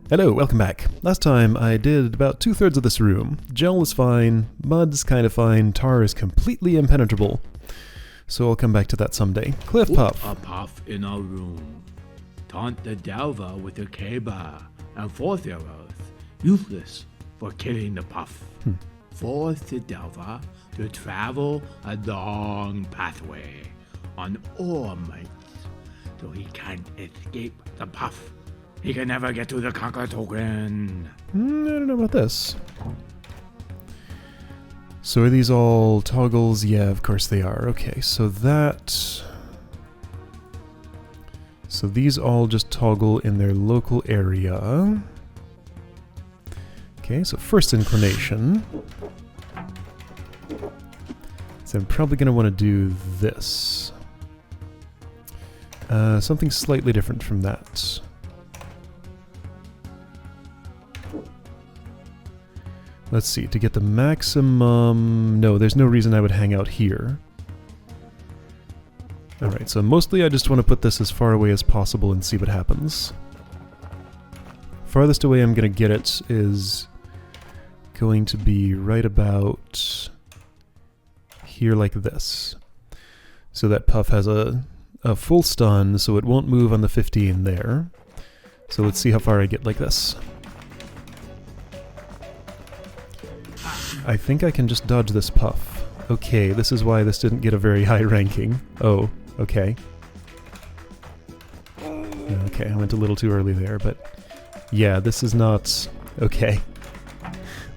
Hello, welcome back. Last time I did about 2/3 of this room. Gel is fine, mud's kind of fine, tar is completely impenetrable. So I'll come back to that someday. Cliff Puff. Put a puff in our room. Taunt the Delver with a K-bar and force arrows, useless for killing the puff. Force the Delver to travel a long pathway on ore mites so he can't escape the puff. He can never get to the Conquer token. I don't know about this. So are these all toggles? Yeah, of course they are. Okay, so that... So these all just toggle in their local area. Okay, so first inclination. So I'm probably going to want to do this. Something slightly different from that. Let's see, to get the maximum... No, there's no reason I would hang out here. Alright, so mostly I just want to put this as far away as possible and see what happens. Farthest away I'm going to get it is going to be right about here like this. So that puff has a full stun, so it won't move on the 15 there. So let's see how far I get like this. I think I can just dodge this puff. Okay, this is why this didn't get a very high ranking. Oh, okay. Okay, I went a little too early there, but yeah, this is not... Okay.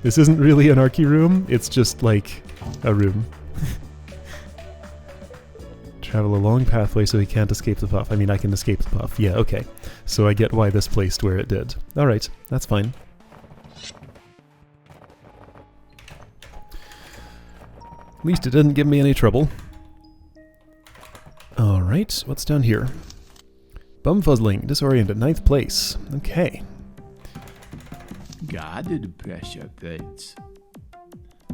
This isn't really an Arky room, it's just like a room. Travel a long pathway so he can't escape the puff. I mean, I can escape the puff. Yeah, okay. So I get why this placed where it did. Alright, that's fine. At least it didn't give me any trouble. Alright, what's down here? Bumfuzzling, disoriented, 9th place. Okay. Guarded pressure plates.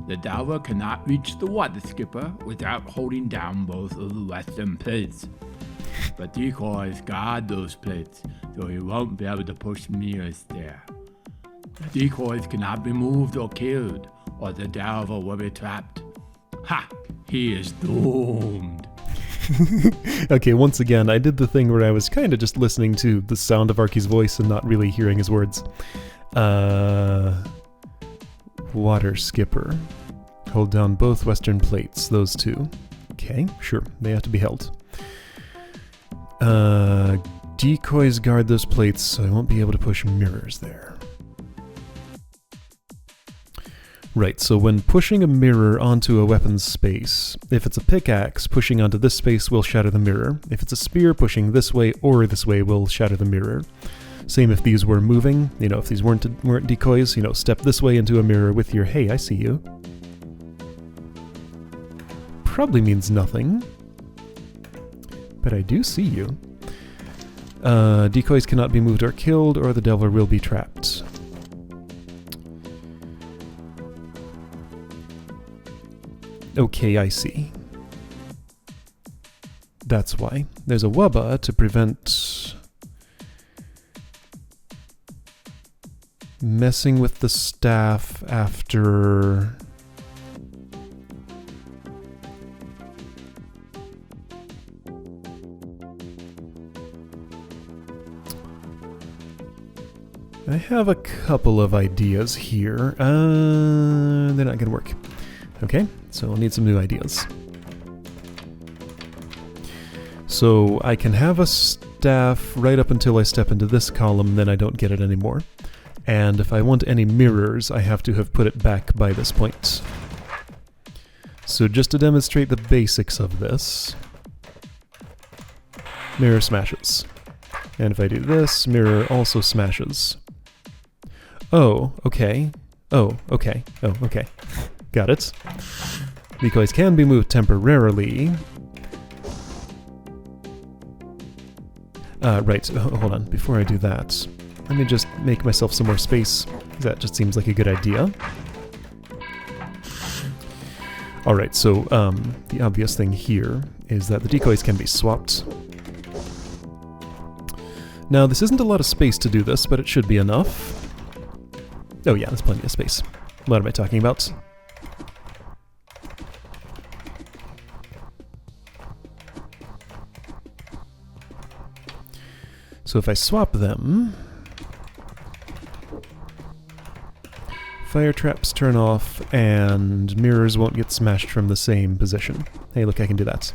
The Delver cannot reach the water skipper without holding down both of the western plates. But decoys guard those plates, so he won't be able to push mirrors there. The decoys cannot be moved or killed, or the Delver will be trapped. Ha! He is doomed. Okay, once again, I did the thing where I was kind of just listening to the sound of Arky's voice and not really hearing his words. Water skipper. Hold down both western plates, those two. Okay, sure, they have to be held. Decoys guard those plates, so I won't be able to push mirrors there. Right, so when pushing a mirror onto a weapon's space, if it's a pickaxe, pushing onto this space will shatter the mirror. If it's a spear, pushing this way or this way will shatter the mirror. Same if these were moving, you know, if these weren't decoys, you know, step this way into a mirror with your, hey, I see you. Probably means nothing, but I do see you. Decoys cannot be moved or killed, or the Delver will be trapped. Okay, I see. That's why. There's a wubba to prevent messing with the staff after... I have a couple of ideas here. They're not gonna work. Okay, so I'll need some new ideas. So I can have a staff right up until I step into this column, then I don't get it anymore. And if I want any mirrors, I have to have put it back by this point. So just to demonstrate the basics of this, mirror smashes. And if I do this, mirror also smashes. Oh, okay. Oh, okay. Oh, okay. Got it. Decoys can be moved temporarily. Right, hold on. Before I do that, let me just make myself some more space. That just seems like a good idea. Alright, so the obvious thing here is that the decoys can be swapped. Now, this isn't a lot of space to do this, but it should be enough. Oh yeah, there's plenty of space. What am I talking about? So if I swap them, fire traps turn off and mirrors won't get smashed from the same position. Hey, look, I can do that.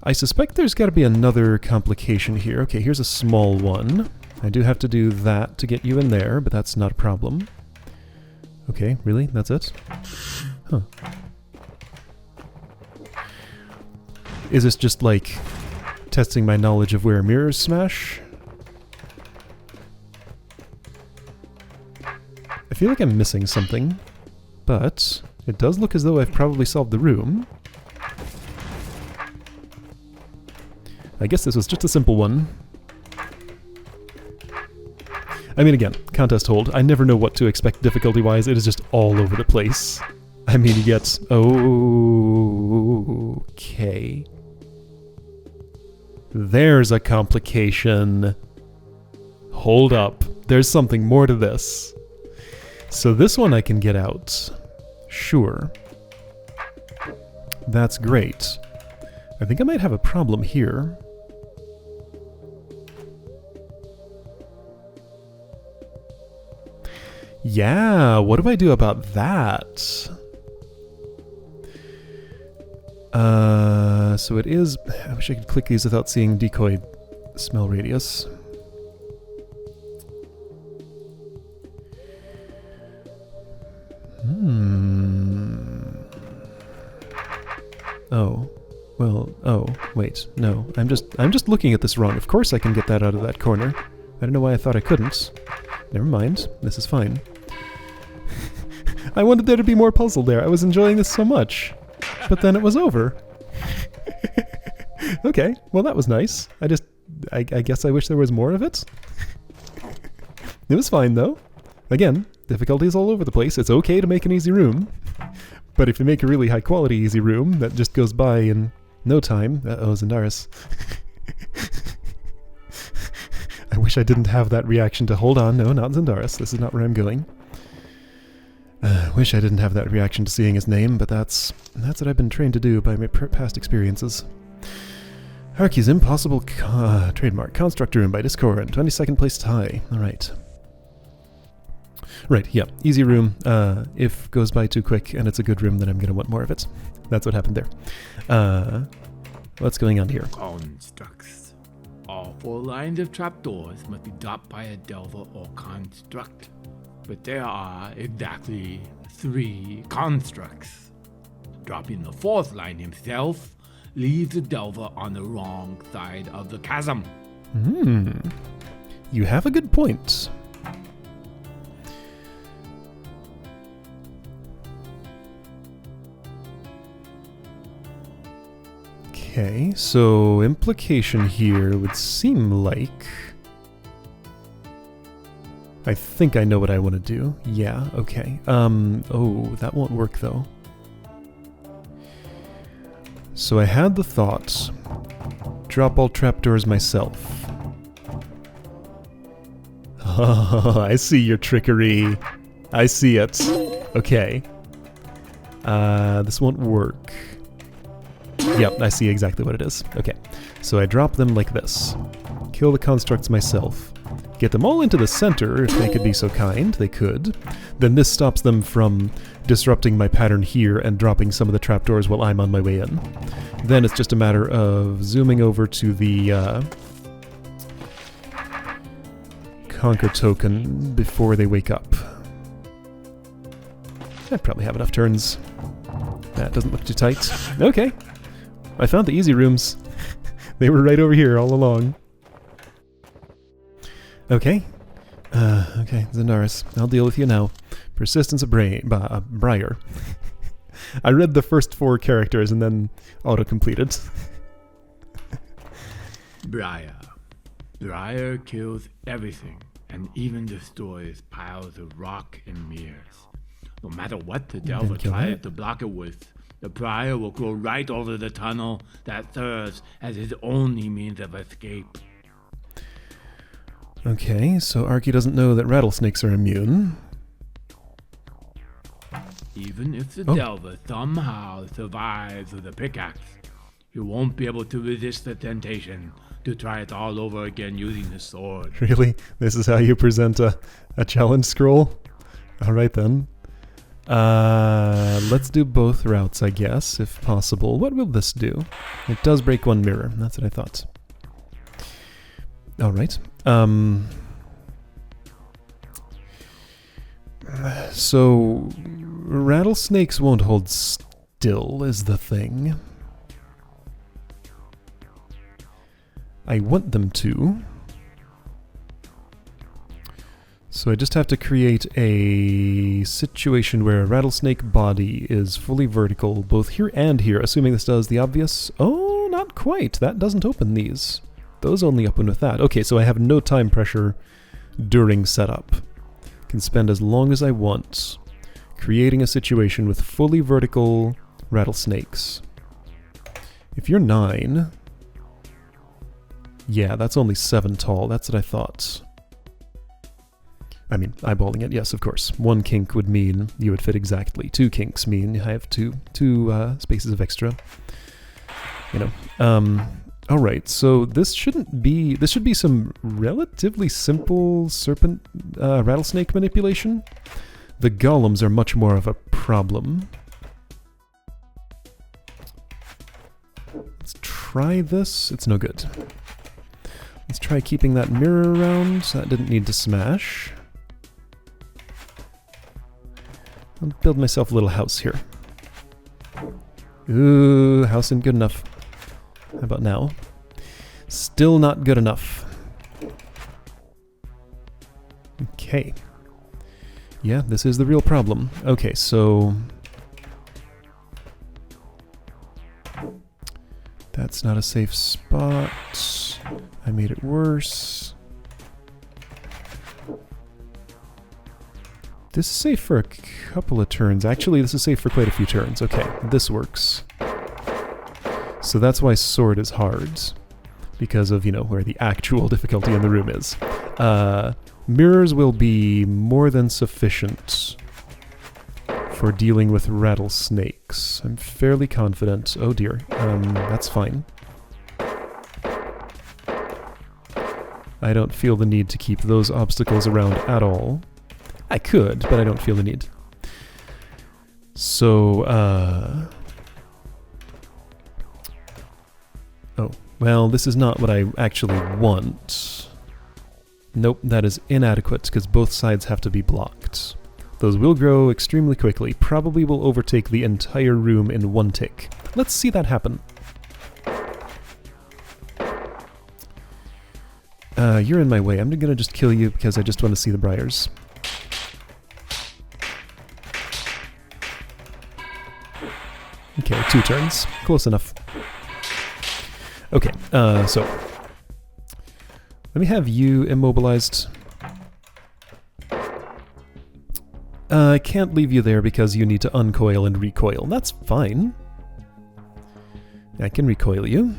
I suspect there's got to be another complication here. Okay, here's a small one. I do have to do that to get you in there, but that's not a problem. Okay, really? That's it? Huh. Is this just like testing my knowledge of where mirrors smash? I feel like I'm missing something, but it does look as though I've probably solved the room. I guess this was just a simple one. I mean, again, contest hold. I never know what to expect difficulty-wise. It is just all over the place. I mean, you get... Okay. There's a complication. Hold up. There's something more to this. So this one I can get out. Sure. That's great. I think I might have a problem here. Yeah, what do I do about that? So it is... I wish I could click these without seeing decoy smell radius. Oh. Well, oh, wait, no. I'm just looking at this wrong. Of course I can get that out of that corner. I don't know why I thought I couldn't. Never mind. This is fine. I wanted there to be more puzzle there. I was enjoying this so much. But then it was over. Okay, well that was nice. I guess I wish there was more of it. It was fine though. Again, difficulties all over the place. It's okay to make an easy room. But if you make a really high quality easy room that just goes by in no time... Uh-oh, Zendaris. I wish I didn't have that reaction to hold on. No, not Zendaris. This is not where I'm going. Wish I didn't have that reaction to seeing his name, but that's what I've been trained to do by my past experiences. Arky's impossible trademark. Construct room by Discord. 22nd place tie. Alright. Right, yeah. Easy room. If goes by too quick and it's a good room, then I'm going to want more of it. That's what happened there. What's going on here? Constructs. All 4 lines of trapdoors must be dropped by a delver or construct. But there are exactly 3 constructs. Dropping the 4th line himself leaves the delver on the wrong side of the chasm. You have a good point. Okay, so implication here would seem like... I think I know what I want to do. Yeah, okay. Oh, that won't work though. So I had the thought, drop all trapdoors myself. Oh, I see your trickery. I see it. Okay. This won't work. Yep, I see exactly what it is. Okay, so I drop them like this. Kill the constructs myself. Get them all into the center, if they could be so kind. They could. Then this stops them from disrupting my pattern here and dropping some of the trapdoors while I'm on my way in. Then it's just a matter of zooming over to the Conquer token before they wake up. I probably have enough turns. That doesn't look too tight. Okay. I found the easy rooms. They were right over here all along. Okay. Okay, Zendaris. I'll deal with you now. Persistence of Briar. I read the first 4 characters and then auto-completed. Briar. Briar kills everything and even destroys piles of rock and mirrors. No matter what the delver tries to block it with, The prior will go right over the tunnel that serves as his only means of escape. Okay, so Arky doesn't know that rattlesnakes are immune. Even if the Delver somehow survives with a pickaxe, he won't be able to resist the temptation to try it all over again using the sword. Really? This is how you present a challenge scroll? Alright then. Let's do both routes, I guess, if possible. What will this do? It does break one mirror. That's what I thought. Alright. So, rattlesnakes won't hold still, is the thing. I want them to. So I just have to create a situation where a rattlesnake body is fully vertical, both here and here, assuming this does the obvious. Oh, not quite. That doesn't open these. Those only open with that. Okay, so I have no time pressure during setup. Can spend as long as I want creating a situation with fully vertical rattlesnakes. If you're 9... Yeah, that's only 7 tall. That's what I thought. I mean, eyeballing it, yes, of course. 1 kink would mean you would fit exactly. 2 kinks mean I have two spaces of extra. You know. Alright, so this should be some relatively simple serpent rattlesnake manipulation. The golems are much more of a problem. Let's try this. It's no good. Let's try keeping that mirror around. That didn't need to smash. I'll build myself a little house here. Ooh, house isn't good enough. How about now? Still not good enough. Okay. Yeah, this is the real problem. Okay, so... That's not a safe spot. I made it worse. This is safe for a couple of turns. Actually, this is safe for quite a few turns. Okay, this works. So that's why sword is hard. Because of, you know, where the actual difficulty in the room is. Mirrors will be more than sufficient for dealing with rattlesnakes. I'm fairly confident. Oh dear. That's fine. I don't feel the need to keep those obstacles around at all. I could, but I don't feel the need. So, oh, well, this is not what I actually want. Nope, that is inadequate, because both sides have to be blocked. Those will grow extremely quickly, probably will overtake the entire room in one tick. Let's see that happen. You're in my way. I'm gonna just kill you because I just want to see the briars. Okay, 2 turns. Close enough. Okay, so... Let me have you immobilized. I can't leave you there because you need to uncoil and recoil. That's fine. I can recoil you.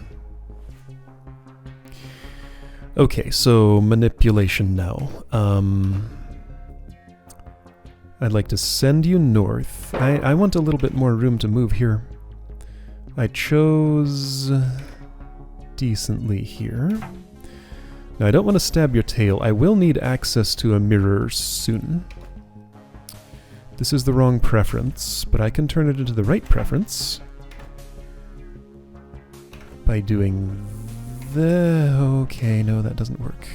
Okay, so manipulation now. I'd like to send you north. I want a little bit more room to move here. I chose decently here. Now I don't want to stab your tail. I will need access to a mirror soon. This is the wrong preference, but I can turn it into the right preference by doing the... Okay, no, that doesn't work.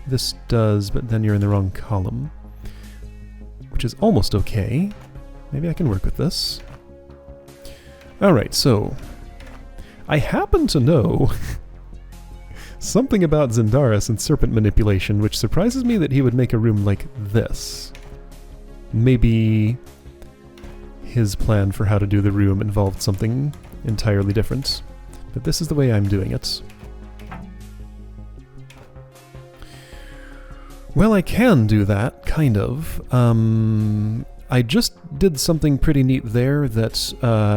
This does, but then you're in the wrong column, which is almost okay. Maybe I can work with this. Alright, so I happen to know something about Zendaris and serpent manipulation, which surprises me that he would make a room like this. Maybe his plan for how to do the room involved something entirely different. But this is the way I'm doing it. Well, I can do that, kind of. I just did something pretty neat there that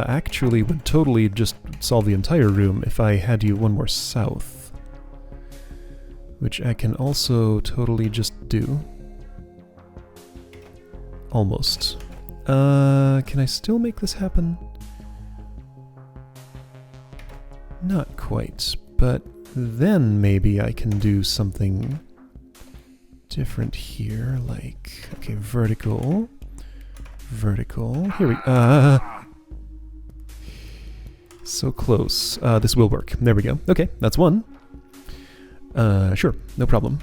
actually would totally just solve the entire room if I had you one more south. Which I can also totally just do. Almost. Can I still make this happen? Not quite, but then maybe I can do something different here, like, okay, vertical, vertical, here we, so close, this will work, there we go, okay, that's one, sure, no problem.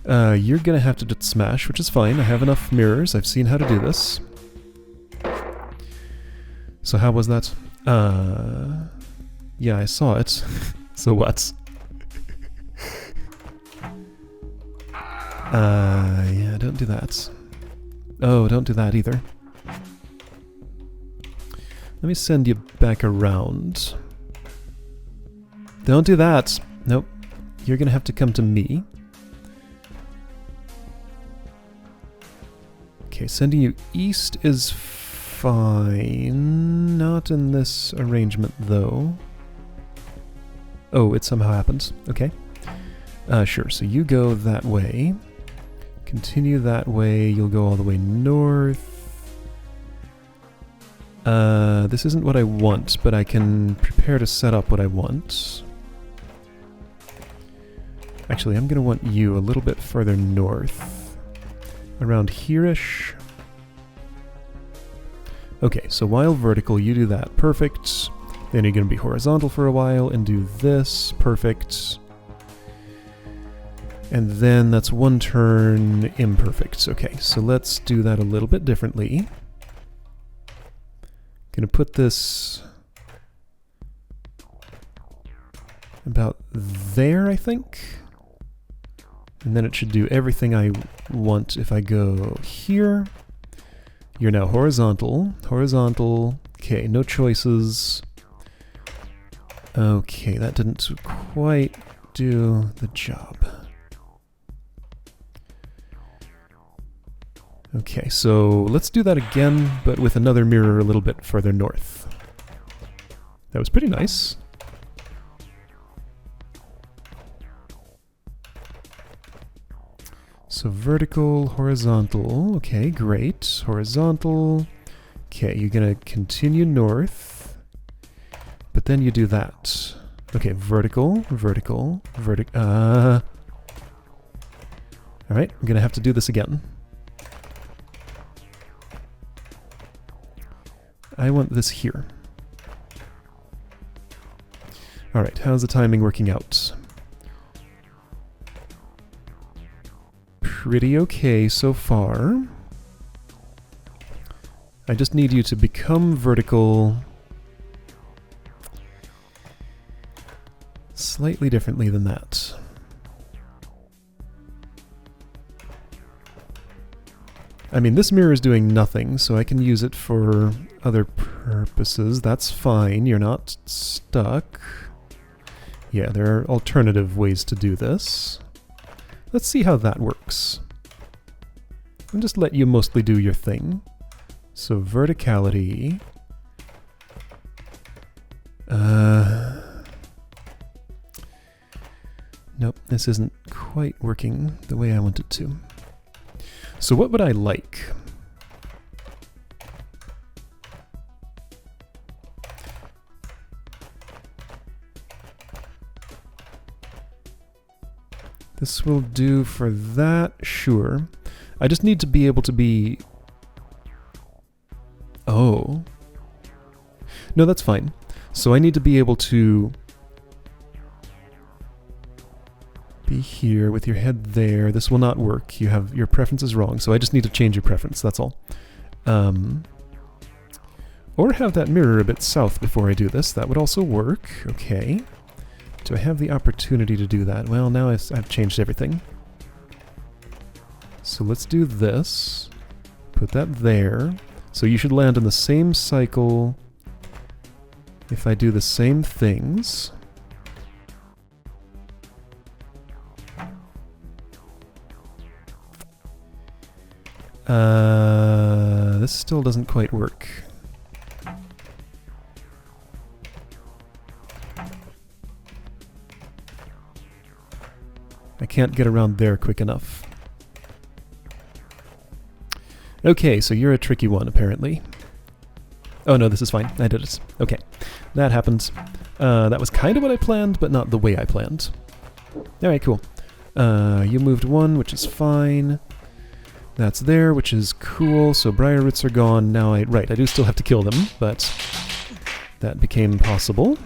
You're gonna have to smash, which is fine, I have enough mirrors, I've seen how to do this. So how was that? Yeah, I saw it. So what? Yeah, don't do that. Oh, don't do that either. Let me send you back around. Don't do that! Nope. You're gonna have to come to me. Okay, sending you east is fine. Not in this arrangement, though. Oh, it somehow happens. Okay. Sure, so you go that way. Continue that way. You'll go all the way north. This isn't what I want, but I can prepare to set up what I want. Actually, I'm going to want you a little bit further north. Around here-ish. Okay, so while vertical, you do that. Perfect. Then you're going to be horizontal for a while and do this. Perfect. And then that's one turn imperfect. Okay, so let's do that a little bit differently. Gonna put this about there, I think. And then it should do everything I want if I go here. You're now horizontal. Horizontal. Okay, no choices. Okay, that didn't quite do the job. Okay, so let's do that again, but with another mirror a little bit further north. That was pretty nice. So vertical, horizontal. Okay, great. Horizontal. Okay, you're gonna continue north, but then you do that. Okay, vertical, vertical, vertical. All right, I'm gonna have to do this again. I want this here. Alright, how's the timing working out? Pretty okay so far. I just need you to become vertical slightly differently than that. I mean, this mirror is doing nothing, so I can use it for other purposes. That's fine. You're not stuck. Yeah, there are alternative ways to do this. Let's see how that works. I'll just let you mostly do your thing. So verticality. Nope, this isn't quite working the way I want it to. So what would I like? This will do for that, sure. I just need to be able to be... Oh. No, that's fine. So I need to be able to be here with your head there. This will not work. You have your preference is wrong, so I just need to change your preference, that's all. Or have that mirror a bit south before I do this. That would also work. Okay. Do I have the opportunity to do that? Well, now I've changed everything. So let's do this. Put that there. So you should land in the same cycle if I do the same things. This still doesn't quite work. I can't get around there quick enough. Okay, so you're a tricky one, apparently. Oh no, this is fine. I did it. Okay, that happened. That was kind of what I planned, but not the way I planned. Alright, cool. You moved one, which is fine. That's there, which is cool. So briar roots are gone. Now I do still have to kill them, but that became possible.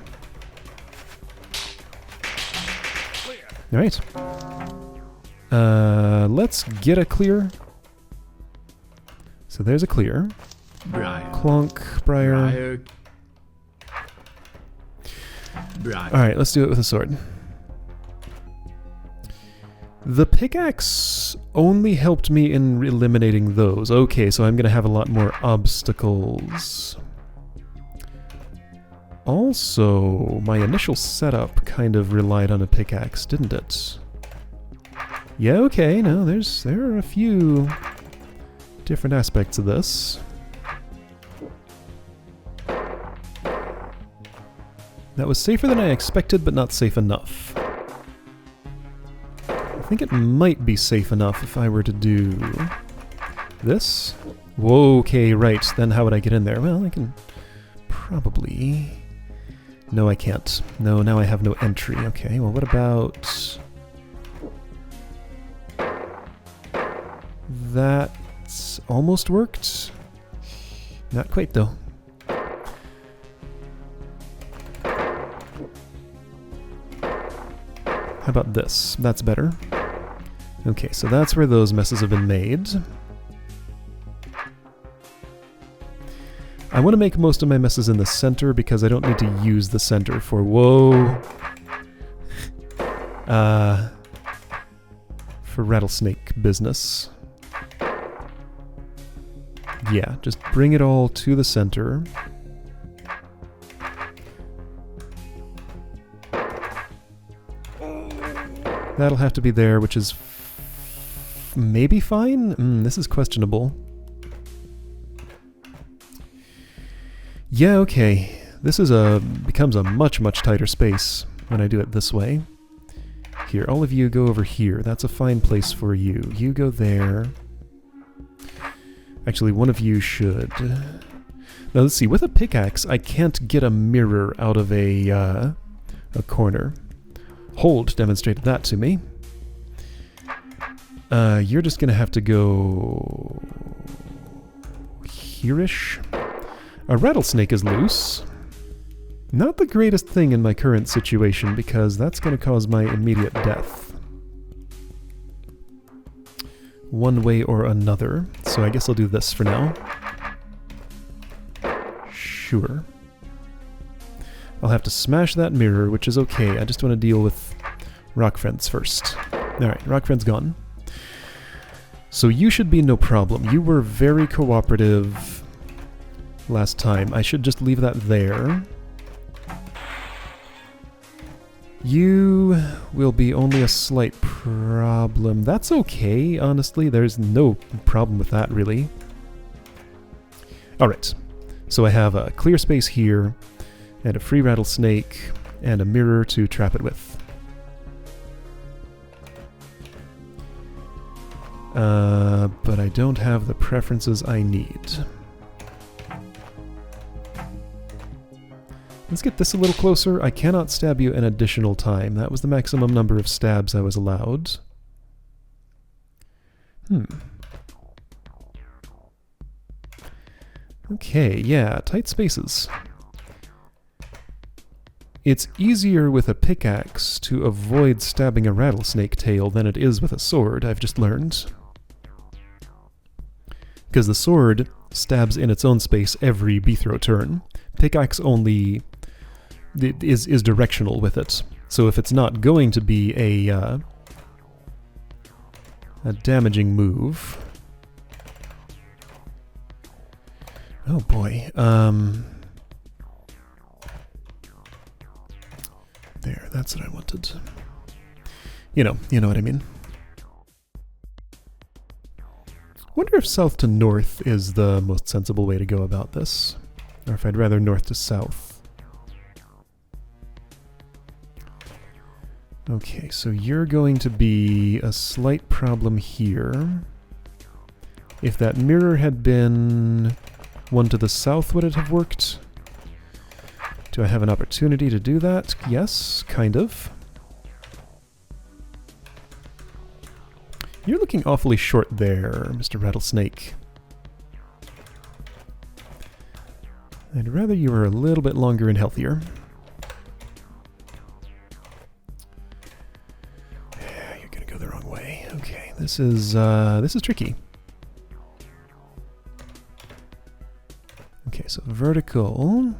Alright. Let's get a clear. So there's a clear. Briar. Clonk, briar. Briar. Alright, let's do it with a sword. The pickaxe only helped me in eliminating those. Okay, so I'm going to have a lot more obstacles. Also, my initial setup kind of relied on a pickaxe, didn't it? Yeah, okay, no, there are a few different aspects of this. That was safer than I expected, but not safe enough. I think it might be safe enough if I were to do this. Whoa, okay, right. Then how would I get in there? Well, I can probably... No, I can't. No, now I have no entry. Okay, well, what about... That almost worked. Not quite, though. How about this? That's better. Okay, so that's where those messes have been made. I want to make most of my messes in the center because I don't need to use the center for... Whoa! For rattlesnake business. Yeah, just bring it all to the center. That'll have to be there, which is maybe fine? This is questionable. Yeah, okay. This is becomes a much, much tighter space when I do it this way. Here, all of you go over here. That's a fine place for you. You go there. Actually, one of you should. Now, let's see. With a pickaxe, I can't get a mirror out of a corner. Hold demonstrated that to me. You're just going to have to go... here-ish. A rattlesnake is loose. Not the greatest thing in my current situation, because that's going to cause my immediate death. One way or another. So I guess I'll do this for now. Sure. I'll have to smash that mirror, which is okay. I just want to deal with rock friends first. Alright, rock friend's gone. So you should be no problem. You were very cooperative last time. I should just leave that there. You will be only a slight problem. That's okay, honestly. There's no problem with that, really. Alright, so I have a clear space here, and a free rattlesnake, and a mirror to trap it with. But I don't have the preferences I need. Let's get this a little closer. I cannot stab you an additional time. That was the maximum number of stabs I was allowed. Okay, yeah, tight spaces. It's easier with a pickaxe to avoid stabbing a rattlesnake tail than it is with a sword, I've just learned. Because the sword stabs in its own space every B-throw turn. Pickaxe only is directional with it. So if it's not going to be a damaging move... Oh boy. There, that's what I wanted. You know what I mean. Wonder if south to north is the most sensible way to go about this, or if I'd rather north to south. Okay, so you're going to be a slight problem here. If that mirror had been one to the south, would it have worked? Do I have an opportunity to do that? Yes, kind of. You're looking awfully short there, Mr. Rattlesnake. I'd rather you were a little bit longer and healthier. You're gonna go the wrong way. Okay, this is tricky. Okay, so vertical.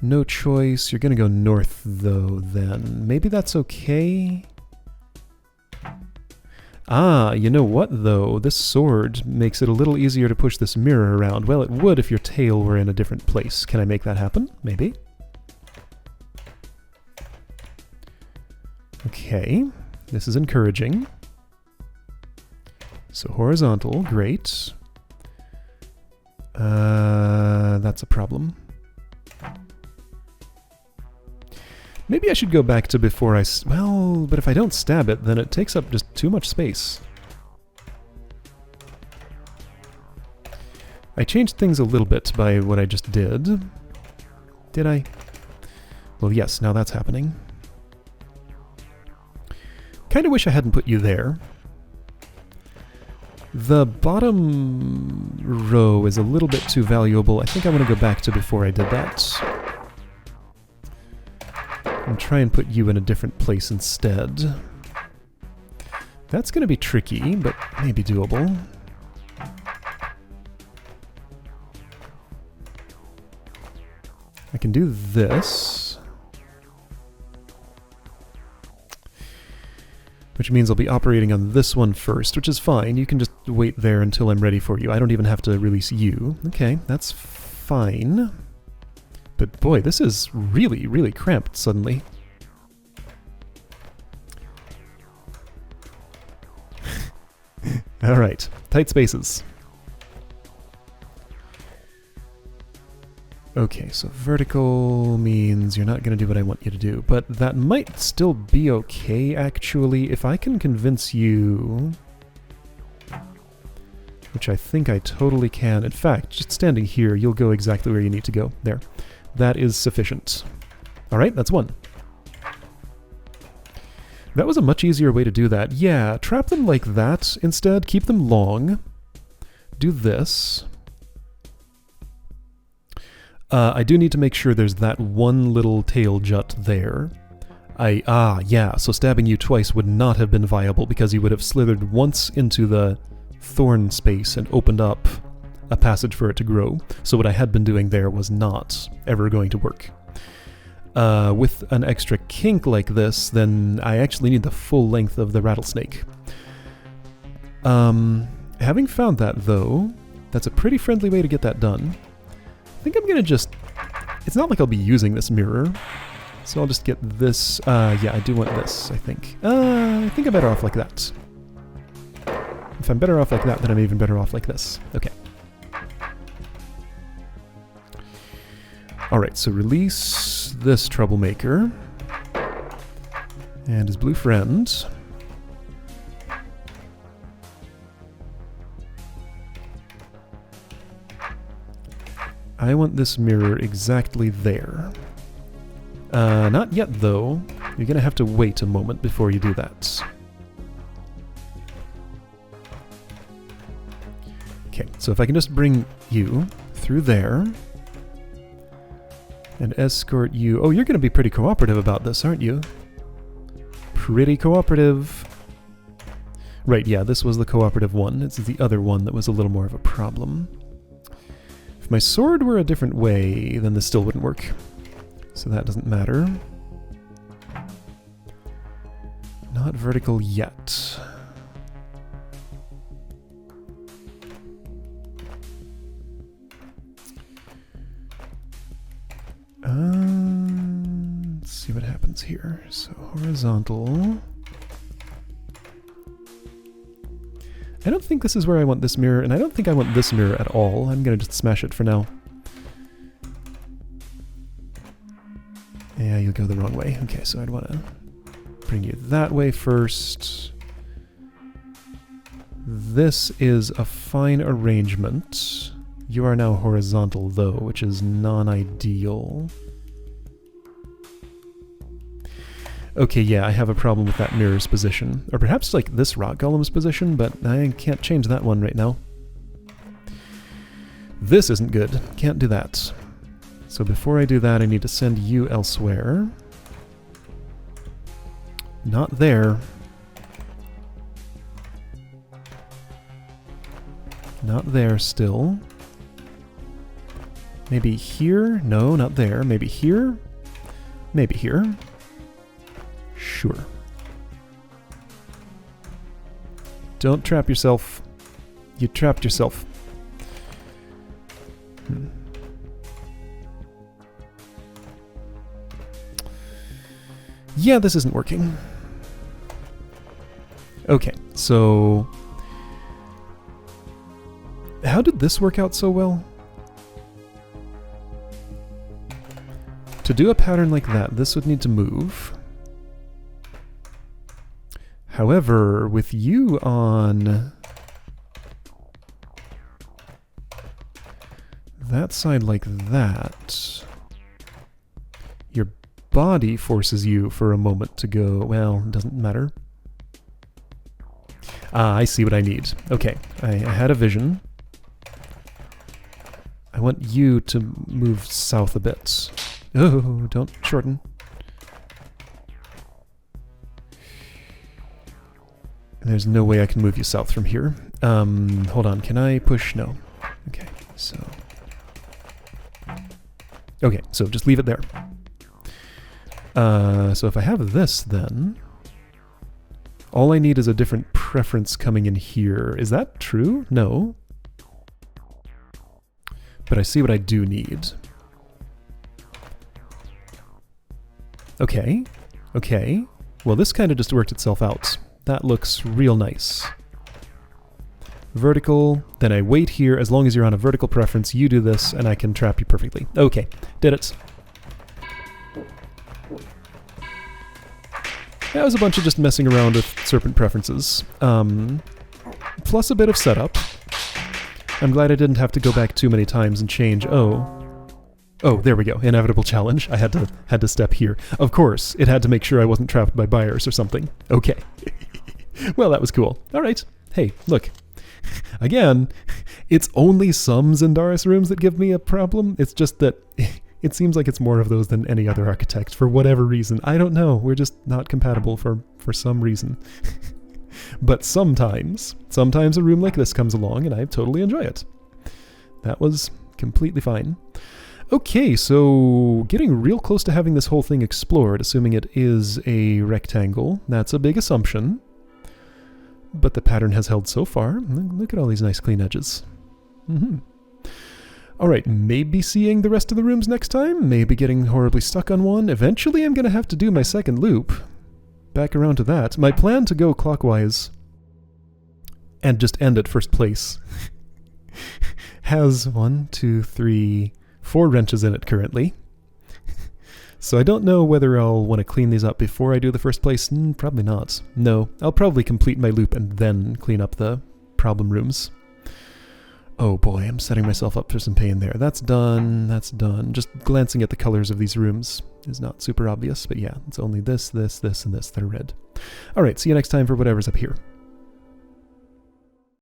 No choice. You're gonna go north though then. Maybe that's okay. Ah, you know what though? This sword makes it a little easier to push this mirror around. Well, it would if your tail were in a different place. Can I make that happen? Maybe. Okay, this is encouraging. So horizontal, great. That's a problem. Maybe I should go back to before well, but if I don't stab it, then it takes up just too much space. I changed things a little bit by what I just did. Did I? Well, yes, now that's happening. Kinda wish I hadn't put you there. The bottom row is a little bit too valuable. I think I want to go back to before I did that. And try and put you in a different place instead. That's going to be tricky, but maybe doable. I can do this. Which means I'll be operating on this one first, which is fine. You can just wait there until I'm ready for you. I don't even have to release you. Okay, that's fine. But boy, this is really, really cramped suddenly. Alright, tight spaces. Okay, so vertical means you're not going to do what I want you to do, but that might still be okay, actually, if I can convince you... Which I think I totally can. In fact, just standing here, you'll go exactly where you need to go. There. That is sufficient. Alright, that's one. That was a much easier way to do that. Yeah, trap them like that instead. Keep them long. Do this. I do need to make sure there's that one little tail jut there. Yeah, so stabbing you twice would not have been viable because you would have slithered once into the thorn space and opened up a passage for it to grow. So what I had been doing there was not ever going to work. With an extra kink like this, then I actually need the full length of the rattlesnake. Having found that, though, that's a pretty friendly way to get that done. I think I'm gonna just... It's not like I'll be using this mirror, so I'll just get this... yeah, I do want this, I think. I think I'm better off like that. If I'm better off like that, then I'm even better off like this. Okay. Alright, so release this troublemaker. And his blue friend. I want this mirror exactly there. Not yet, though. You're gonna have to wait a moment before you do that. Okay, so if I can just bring you through there and escort you... Oh, you're going to be pretty cooperative about this, aren't you? Pretty cooperative. Right, yeah, this was the cooperative one. It's the other one that was a little more of a problem. If my sword were a different way, then this still wouldn't work. So that doesn't matter. Not vertical yet. Let's see what happens here. So horizontal. I don't think this is where I want this mirror, and I don't think I want this mirror at all. I'm going to just smash it for now. Yeah, you'll go the wrong way. Okay, so I'd want to bring you that way first. This is a fine arrangement. You are now horizontal, though, which is non-ideal. Okay, yeah, I have a problem with that mirror's position. Or perhaps, like, this rock golem's position, but I can't change that one right now. This isn't good. Can't do that. So before I do that, I need to send you elsewhere. Not there. Not there still. Maybe here? No, not there. Maybe here? Maybe here. Sure. Don't trap yourself. You trapped yourself. Yeah, this isn't working. Okay, so... how did this work out so well? To do a pattern like that, this would need to move. However, with you on that side like that, your body forces you for a moment to go, well, it doesn't matter. Ah, I see what I need. Okay, I had a vision. I want you to move south a bit. Oh, don't shorten. There's no way I can move you south from here. Hold on, can I push? No. Okay, so... okay, so just leave it there. So if I have this, then... all I need is a different preference coming in here. Is that true? No. But I see what I do need. Okay. Okay. Well, this kind of just worked itself out. That looks real nice. Vertical, then I wait here. As long as you're on a vertical preference, you do this, and I can trap you perfectly. Okay, did it. That was a bunch of just messing around with serpent preferences. Plus a bit of setup. I'm glad I didn't have to go back too many times and change. Oh, there we go. Inevitable challenge. I had to step here. Of course, it had to make sure I wasn't trapped by buyers or something. Okay. Well, that was cool. All right. Hey, look. Again, it's only some Zendaris rooms that give me a problem. It's just that it seems like it's more of those than any other architect for whatever reason. I don't know. We're just not compatible for some reason. But sometimes a room like this comes along and I totally enjoy it. That was completely fine. Okay, so getting real close to having this whole thing explored, assuming it is a rectangle. That's a big assumption. But the pattern has held so far. Look at all these nice clean edges. Alright, maybe seeing the rest of the rooms next time, maybe getting horribly stuck on one. Eventually I'm going to have to do my second loop. Back around to that. My plan to go clockwise and just end at first place has 1, 2, 3, 4 wrenches in it currently. So I don't know whether I'll want to clean these up before I do the first place. Probably not. No, I'll probably complete my loop and then clean up the problem rooms. Oh boy, I'm setting myself up for some pain there. That's done, that's done. Just glancing at the colors of these rooms is not super obvious, but yeah, it's only this, this, this, and this that are red. Alright, see you next time for whatever's up here.